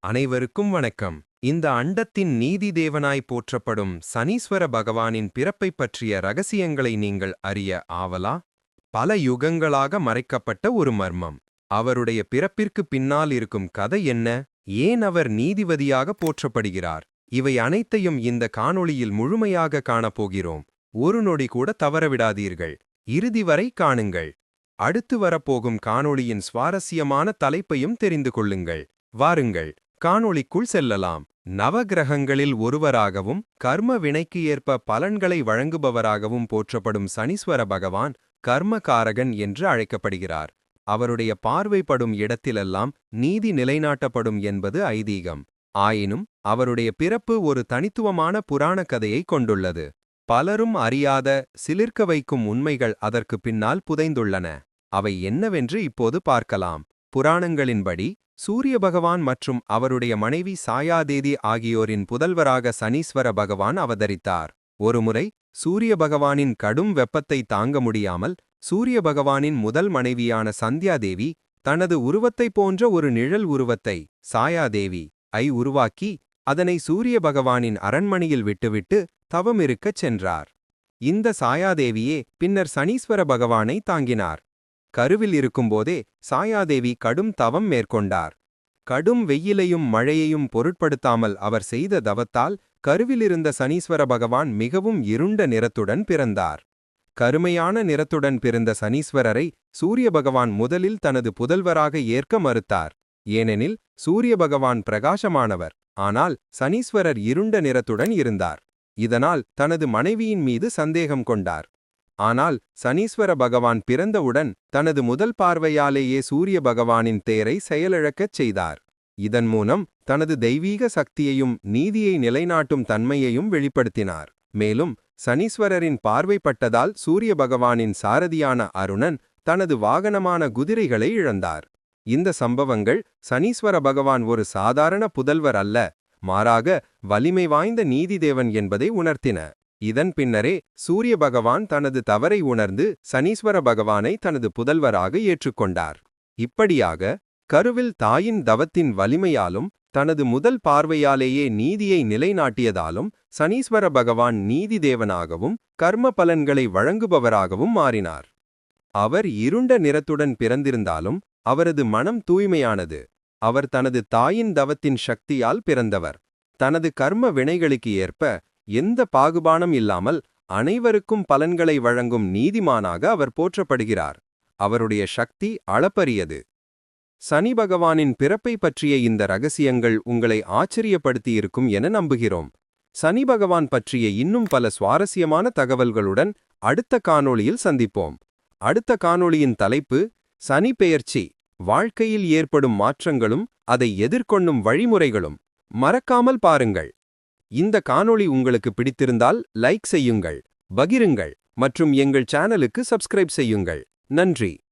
அனைவருக்கும் வணக்கம். இந்த அண்டத்தின் நீதி தேவனாய் போற்றப்படும் சனீஸ்வர பகவானின் பிறப்பைப் பற்றிய ரகசியங்களை நீங்கள் அறிய ஆவலா? பல யுகங்களாக மறைக்கப்பட்ட ஒரு மர்மம். அவருடைய பிறப்பிற்கு பின்னால் இருக்கும் கதை என்ன? ஏன் அவர் நீதிபதியாக போற்றப்படுகிறார்? இவை அனைத்தையும் இந்த காணொளியில் முழுமையாக காணப்போகிறோம். ஒரு நொடி கூட தவறவிடாதீர்கள். இறுதி வரை காணுங்கள். அடுத்து வரப்போகும் காணொளியின் சுவாரஸ்யமான தலைப்பையும் தெரிந்து கொள்ளுங்கள். வாருங்கள், காணொளிக்குள் செல்லலாம். நவகிரகங்களில் ஒருவராகவும் கர்ம வினைக்கு ஏற்ப பலன்களை வழங்குபவராகவும் போற்றப்படும் சனீஸ்வர பகவான் கர்மகாரகன் என்று அழைக்கப்படுகிறார். அவருடைய பார்வைப்படும் இடத்திலெல்லாம் நீதி நிலைநாட்டப்படும் என்பது ஐதீகம். ஆயினும் அவருடைய பிறப்பு ஒரு தனித்துவமான புராண கதையை கொண்டுள்ளது. பலரும் அறியாத, சிலிர்க்க வைக்கும் உண்மைகள் அதற்கு பின்னால் புதைந்துள்ளன. அவை என்னவென்று இப்போது பார்க்கலாம். புராணங்களின்படி சூரிய பகவான் மற்றும் அவருடைய மனைவி சாயாதேதி ஆகியோரின் புதல்வராக சனீஸ்வர பகவான் அவதரித்தார். ஒருமுறை சூரிய பகவானின் கடும் வெப்பத்தை தாங்க முடியாமல் சூரிய பகவானின் முதல் மனைவியான சந்தியாதேவி தனது உருவத்தைப் போன்ற ஒரு நிழல் உருவத்தை சாயாதேவி உருவாக்கி அதனை சூரிய பகவானின் அரண்மனையில் விட்டுவிட்டு தவமிருக்கச் சென்றார். இந்த சாயாதேவியே பின்னர் சனீஸ்வர பகவானை தாங்கினார். கருவில் இருக்கும்போதே சாயாதேவி கடும் தவம் மேற்கொண்டார். கடும் வெயிலையும் மழையையும் பொருட்படுத்தாமல் அவர் செய்த தவத்தால் கருவிலிருந்த சனீஸ்வர பகவான் மிகவும் இருண்ட நிறத்துடன் பிறந்தார். கருமையான நிறத்துடன் பிறந்த சனீஸ்வரரை சூரிய பகவான் முதலில் தனது புதல்வராக ஏற்க மறுத்தார். ஏனெனில் சூரிய பகவான் பிரகாசமானவர், ஆனால் சனீஸ்வரர் இருண்ட நிறத்துடன் இருந்தார். இதனால் தனது மனைவியின் மீது சந்தேகம் கொண்டார். ஆனால் சனீஸ்வர பகவான் பிறந்தவுடன் தனது முதல் பார்வையாலேயே சூரிய பகவானின் தேரை செயலிழக்கச் செய்தார். இதன் மூலம் தனது தெய்வீக சக்தியையும் நீதியை நிலைநாட்டும் தன்மையையும் வெளிப்படுத்தினார். மேலும் சனீஸ்வரரின் பார்வைப்பட்டதால் சூரிய பகவானின் சாரதியான அருணன் தனது வாகனமான குதிரைகளை இழந்தார். இந்த சம்பவங்கள் சனீஸ்வர பகவான் ஒரு சாதாரண புதல்வர் அல்ல, மாறாக வலிமை வாய்ந்த நீதிதேவன் என்பதை உணர்த்தின. இதன் பின்னரே சூரிய பகவான் தனது தவறை உணர்ந்து சனீஸ்வர பகவானை தனது புதல்வராக ஏற்றுக்கொண்டார். இப்படியாக கருவில் தாயின் தவத்தின் வலிமையாலும் தனது முதல் பார்வையாலேயே நீதியை நிலைநாட்டியதாலும் சனீஸ்வர பகவான் நீதிதேவனாகவும் கர்ம பலன்களை வழங்குபவராகவும் மாறினார். அவர் இருண்ட நிறத்துடன் பிறந்திருந்தாலும் அவரது மனம் தூய்மையானது. அவர் தனது தாயின் தவத்தின் சக்தியால் பிறந்தவர். தனது கர்ம வினைகளுக்கு ஏற்ப எந்த பாகுபானம் இல்லாமல் அனைவருக்கும் பலன்களை வழங்கும் நீதிமானாக அவர் போற்றப்படுகிறார். அவருடைய சக்தி அளப்பரியது. சனி பகவானின் பிறப்பை பற்றிய இந்த ரகசியங்கள் உங்களை ஆச்சரியப்படுத்தியிருக்கும் என நம்புகிறோம். சனி பகவான் பற்றிய இன்னும் பல சுவாரஸ்யமான தகவல்களுடன் அடுத்த காணொளியில் சந்திப்போம். அடுத்த காணொளியின் தலைப்பு சனி பெயர்ச்சி, வாழ்க்கையில் ஏற்படும் மாற்றங்களும் அதை எதிர்கொள்ளும் வழிமுறைகளும். மறக்காமல் பாருங்கள். இந்த காணொளி உங்களுக்கு பிடித்திருந்தால் லைக் செய்யுங்கள், பகிருங்கள் மற்றும் எங்கள் சேனலுக்கு சப்ஸ்கிரைப் செய்யுங்கள். நன்றி.